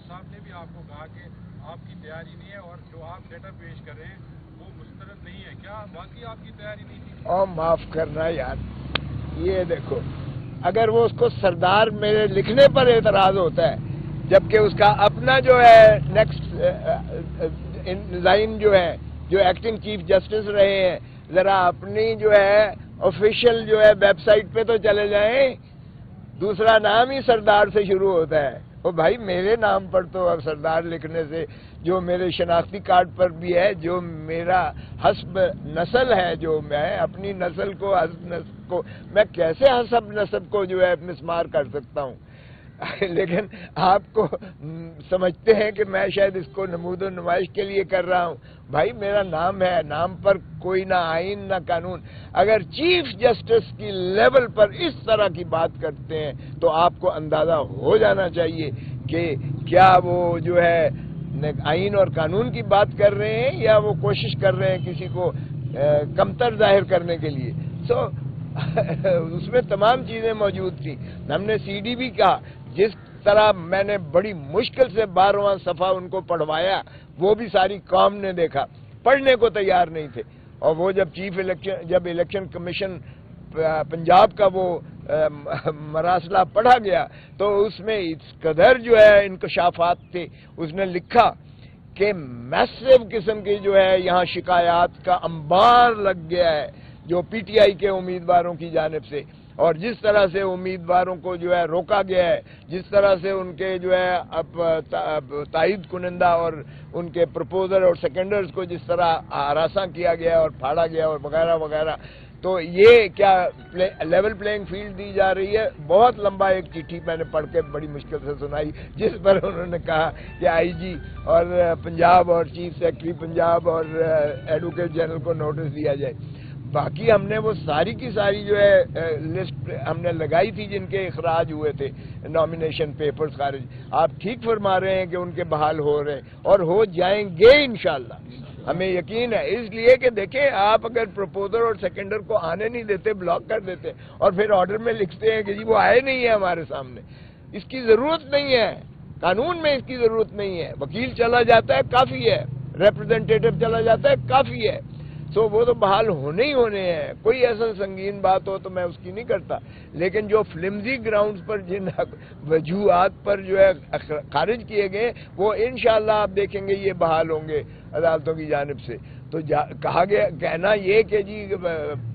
صاحب نے بھی آپ کو کہا کہ آپ کی تیاری نہیں ہے اور جو آپ ڈیٹا پیش کر رہے ہیں وہ مسترد نہیں ہے، کیا باقی آپ کی تیاری نہیں تھی؟ اور معاف کرنا یار، یہ دیکھو اگر وہ اس کو سردار میرے لکھنے پر اعتراض ہوتا ہے جبکہ اس کا اپنا جو ہے نیکسٹ لائن جو ہے جو ایکٹنگ چیف جسٹس رہے ہیں، ذرا اپنی جو ہے آفیشیل جو ہے ویب سائٹ پہ تو چلے جائیں، دوسرا نام ہی سردار سے شروع ہوتا ہے۔ وہ بھائی میرے نام پر تو اب سردار لکھنے سے جو میرے شناختی کارڈ پر بھی ہے، جو میرا حسب نسل ہے، جو میں اپنی نسل کو حسب نسل کو میں کیسے حسب نسب کو جو ہے مسمار کر سکتا ہوں؟ لیکن آپ کو سمجھتے ہیں کہ میں شاید اس کو نمود و نمائش کے لیے کر رہا ہوں۔ بھائی میرا نام ہے، نام پر کوئی نہ آئین نہ قانون۔ اگر چیف جسٹس کی لیول پر اس طرح کی بات کرتے ہیں تو آپ کو اندازہ ہو جانا چاہیے کہ کیا وہ جو ہے آئین اور قانون کی بات کر رہے ہیں یا وہ کوشش کر رہے ہیں کسی کو کمتر ظاہر کرنے کے لیے۔ اس میں تمام چیزیں موجود تھیں۔ ہم نے سی ڈی بھی کہا، جس طرح میں نے بڑی مشکل سے 12واں صفحہ ان کو پڑھوایا وہ بھی ساری قوم نے دیکھا، پڑھنے کو تیار نہیں تھے۔ اور وہ جب الیکشن کمیشن پنجاب کا وہ مراسلہ پڑھا گیا تو اس میں اس قدر جو ہے انکشافات تھے۔ اس نے لکھا کہ میسو قسم کی جو ہے یہاں شکایات کا انبار لگ گیا ہے جو پی ٹی آئی کے امیدواروں کی جانب سے، اور جس طرح سے امیدواروں کو جو ہے روکا گیا ہے، جس طرح سے ان کے جو ہے تائید کنندہ اور ان کے پرپوزر اور سیکنڈرز کو جس طرح ہراساں کیا گیا اور پھاڑا گیا اور وغیرہ وغیرہ، تو یہ کیا لیول پلینگ فیلڈ دی جا رہی ہے؟ بہت لمبا ایک چٹھی میں نے پڑھ کے بڑی مشکل سے سنائی جس پر انہوں نے کہا کہ آئی جی اور پنجاب اور چیف سیکرٹری پنجاب اور ایڈوکیٹ جنرل کو نوٹس دیا جائے۔ باقی ہم نے وہ ساری کی ساری جو ہے لسٹ ہم نے لگائی تھی جن کے اخراج ہوئے تھے، نامینیشن پیپرز خارج۔ آپ ٹھیک فرما رہے ہیں کہ ان کے بحال ہو رہے ہیں اور ہو جائیں گے انشاءاللہ، ہمیں یقین ہے۔ اس لیے کہ دیکھیں آپ اگر پروپوزر اور سیکنڈر کو آنے نہیں دیتے، بلاک کر دیتے اور پھر آرڈر میں لکھتے ہیں کہ جی وہ آئے نہیں ہیں ہمارے سامنے، اس کی ضرورت نہیں ہے، قانون میں اس کی ضرورت نہیں ہے۔ وکیل چلا جاتا ہے کافی ہے، ریپریزنٹیٹو چلا جاتا ہے کافی ہے، وہ تو بحال ہونے ہی ہونے ہیں۔ کوئی ایسا سنگین بات ہو تو میں اس کی نہیں کرتا، لیکن جو فلمزی گراؤنڈز پر جن وجوہات پر جو ہے خارج کیے گئے وہ انشاءاللہ آپ دیکھیں گے یہ بحال ہوں گے عدالتوں کی جانب سے۔ تو کہا گیا، کہنا یہ کہ جی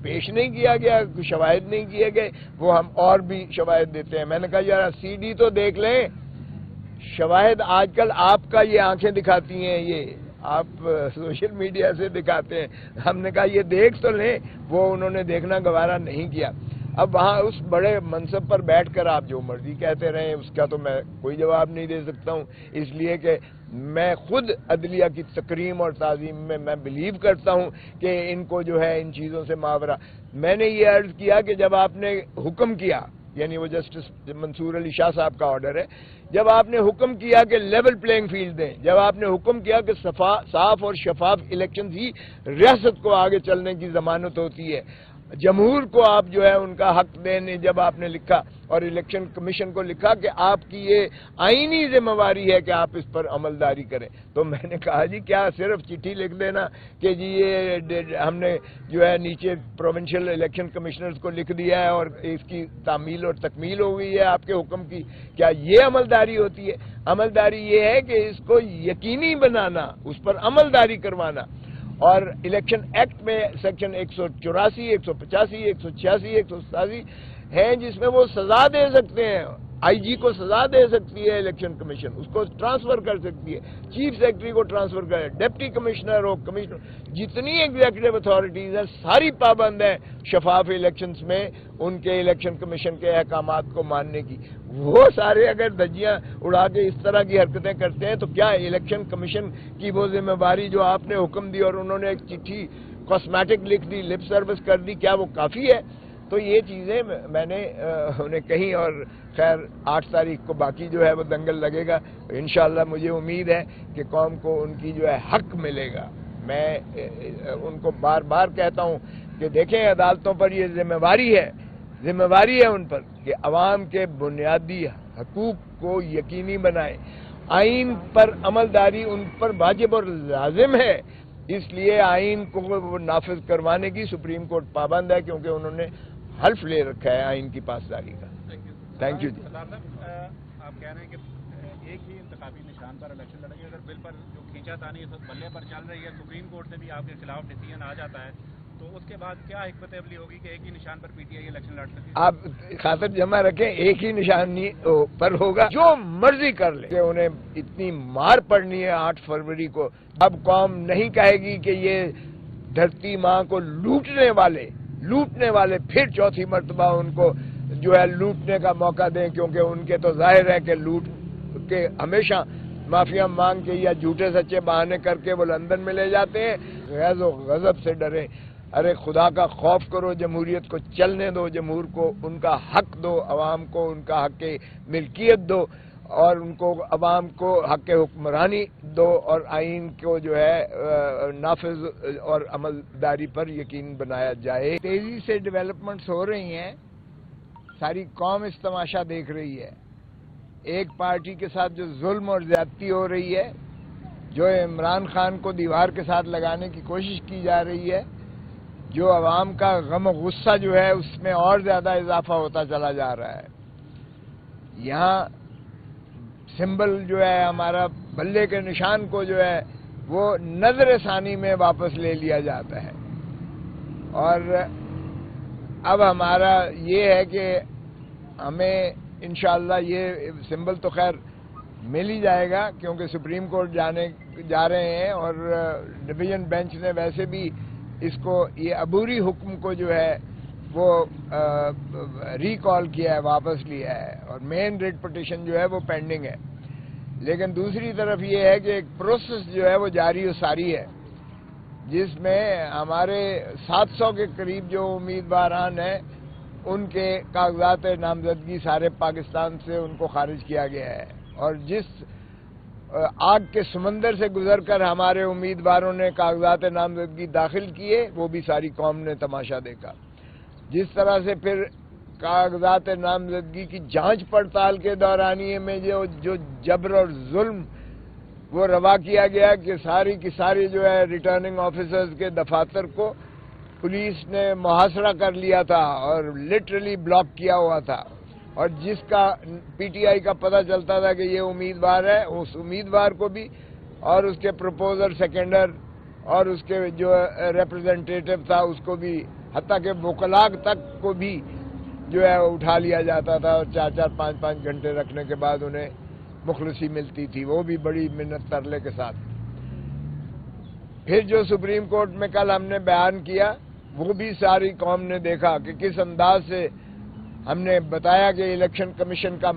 پیش نہیں کیا گیا، شواہد نہیں کیے گئے، وہ ہم اور بھی شواہد دیتے ہیں۔ میں نے کہا یار سی ڈی تو دیکھ لیں، شواہد آج کل آپ کا یہ آنکھیں دکھاتی ہیں، یہ آپ سوشل میڈیا سے دکھاتے ہیں۔ ہم نے کہا یہ دیکھ تو لیں، وہ انہوں نے دیکھنا گوارا نہیں کیا۔ اب وہاں اس بڑے منصب پر بیٹھ کر آپ جو مرضی کہتے رہیں، اس کا تو میں کوئی جواب نہیں دے سکتا ہوں، اس لیے کہ میں خود عدلیہ کی تکریم اور تعظیم میں میں بلیو کرتا ہوں کہ ان کو جو ہے ان چیزوں سے ماورا۔ میں نے یہ عرض کیا کہ جب آپ نے حکم کیا، یعنی وہ جسٹس منصور علی شاہ صاحب کا آرڈر ہے، جب آپ نے حکم کیا کہ لیول پلینگ فیلڈ دیں، جب آپ نے حکم کیا کہ صاف اور شفاف الیکشن ہی ریاست کو آگے چلنے کی ضمانت ہوتی ہے، جمہور کو آپ جو ہے ان کا حق دینے، جب آپ نے لکھا اور الیکشن کمیشن کو لکھا کہ آپ کی یہ آئینی ذمہ واری ہے کہ آپ اس پر عملداری کریں، تو میں نے کہا جی کیا صرف چٹھی لکھ دینا کہ جی یہ ہم نے جو ہے نیچے پروونشل الیکشن کمشنرز کو لکھ دیا ہے اور اس کی تعمیل اور تکمیل ہو گئی ہے آپ کے حکم کی، کیا یہ عملداری ہوتی ہے؟ عملداری یہ ہے کہ اس کو یقینی بنانا، اس پر عملداری کروانا۔ اور الیکشن ایکٹ میں سیکشن 184، 185، 186، 187 ہیں جس میں وہ سزا دے سکتے ہیں، آئی جی کو سزا دے سکتی ہے الیکشن کمیشن، اس کو ٹرانسفر کر سکتی ہے، چیف سیکرٹری کو ٹرانسفر کرے، ڈپٹی کمشنر ہو، کمشنر، جتنی ایگزیکٹو اتھارٹیز ہیں ساری پابند ہیں شفاف الیکشنز میں ان کے الیکشن کمیشن کے احکامات کو ماننے کی۔ وہ سارے اگر دھجیاں اڑا کے اس طرح کی حرکتیں کرتے ہیں تو کیا الیکشن کمیشن کی وہ ذمہ داری جو آپ نے حکم دی اور انہوں نے ایک چٹھی کاسمیٹک لکھ دی، لپ سروس کر دی، کیا وہ کافی ہے؟ تو یہ چیزیں میں نے انہیں کہیں، اور خیر 8 تاریخ کو باقی جو ہے وہ دنگل لگے گا، انشاءاللہ مجھے امید ہے کہ قوم کو ان کی جو ہے حق ملے گا۔ میں ان کو بار بار کہتا ہوں کہ دیکھیں عدالتوں پر یہ ذمہ داری ہے ان پر کہ عوام کے بنیادی حقوق کو یقینی بنائیں، آئین پر عملداری ان پر واجب اور لازم ہے، اس لیے آئین کو وہ نافذ کروانے کی سپریم کورٹ پابند ہے، کیونکہ انہوں نے حلف لے رکھا ہے آئین کی پاسداری کا۔ تھینک یو جی۔ آپ کہہ رہے ہیں کہ ایک ہی انتخابی نشان پر الیکشن لڑیں گے، اگر بل پر جو کھینچا تانی اس وقت بلے پر چل رہی ہے، سپریم کورٹ سے بھی آپ کے خلاف ڈیسیژن آ جاتا ہے، تو اس کے بعد کیا حکمت عملی ہوگی کہ ایک ہی نشان پر پی ٹی آئی الیکشن لڑ سکے؟ آپ خاطر جمع رکھیں، ایک ہی نشانی پر ہوگا، جو مرضی کر لیں کہ انہیں اتنی مار پڑنی ہے 8 فروری کو۔ اب قوم نہیں کہے گی کہ یہ دھرتی ماں کو لوٹنے والے پھر چوتھی مرتبہ ان کو جو ہے لوٹنے کا موقع دیں، کیونکہ ان کے تو ظاہر ہے کہ لوٹ کے ہمیشہ معافیا مانگ کے یا جھوٹے سچے بہانے کر کے وہ لندن میں لے جاتے ہیں۔ غیظ و غضب سے ڈریں، ارے خدا کا خوف کرو، جمہوریت کو چلنے دو، جمہور کو ان کا حق دو، عوام کو ان کا حق ملکیت دو، اور ان کو عوام کو حق حکمرانی دو، اور آئین کو جو ہے نافذ اور عملداری پر یقین بنایا جائے۔ تیزی سے ڈیولپمنٹس ہو رہی ہیں، ساری قوم اس تماشا دیکھ رہی ہے۔ ایک پارٹی کے ساتھ جو ظلم اور زیادتی ہو رہی ہے، جو عمران خان کو دیوار کے ساتھ لگانے کی کوشش کی جا رہی ہے، جو عوام کا غم و غصہ جو ہے اس میں اور زیادہ اضافہ ہوتا چلا جا رہا ہے۔ یہاں سمبل جو ہے ہمارا بلے کے نشان کو جو ہے وہ نظر ثانی میں واپس لے لیا جاتا ہے، اور اب ہمارا یہ ہے کہ ہمیں انشاءاللہ یہ سمبل تو خیر مل ہی جائے گا، کیونکہ سپریم کورٹ جا رہے ہیں، اور ڈویژن بینچ نے ویسے بھی اس کو یہ عبوری حکم کو جو ہے وہ ریکال کیا ہے، واپس لیا ہے، اور مین ریٹ پٹیشن جو ہے وہ پینڈنگ ہے۔ لیکن دوسری طرف یہ ہے کہ ایک پروسیس جو ہے وہ جاری و ساری ہے، جس میں ہمارے 700 کے قریب جو امیدواران ہیں ان کے کاغذات نامزدگی سارے پاکستان سے ان کو خارج کیا گیا ہے، اور جس آگ کے سمندر سے گزر کر ہمارے امیدواروں نے کاغذات نامزدگی داخل کیے، وہ بھی ساری قوم نے تماشا دیکھا۔ جس طرح سے پھر کاغذات نامزدگی کی جانچ پڑتال کے دورانیے میں جو جبر اور ظلم وہ روا کیا گیا کہ ساری کی ساری جو ہے ریٹرننگ آفیسرز کے دفاتر کو پولیس نے محاصرہ کر لیا تھا اور لٹرلی بلاک کیا ہوا تھا، اور جس کا پی ٹی آئی کا پتہ چلتا تھا کہ یہ امیدوار ہے، اس امیدوار کو بھی اور اس کے پروپوزر سیکنڈر اور اس کے جو ریپرزنٹیٹو تھا اس کو بھی، حتیٰ کہ وکلاء تک کو بھی جو ہے اٹھا لیا جاتا تھا، اور 4-4 5-5 گھنٹے رکھنے کے بعد انہیں مخلصی ملتی تھی، وہ بھی بڑی منت ترلے کے ساتھ۔ پھر جو سپریم کورٹ میں کل ہم نے بیان کیا، وہ بھی ساری قوم نے دیکھا کہ کس انداز سے ہم نے بتایا کہ الیکشن کمیشن کا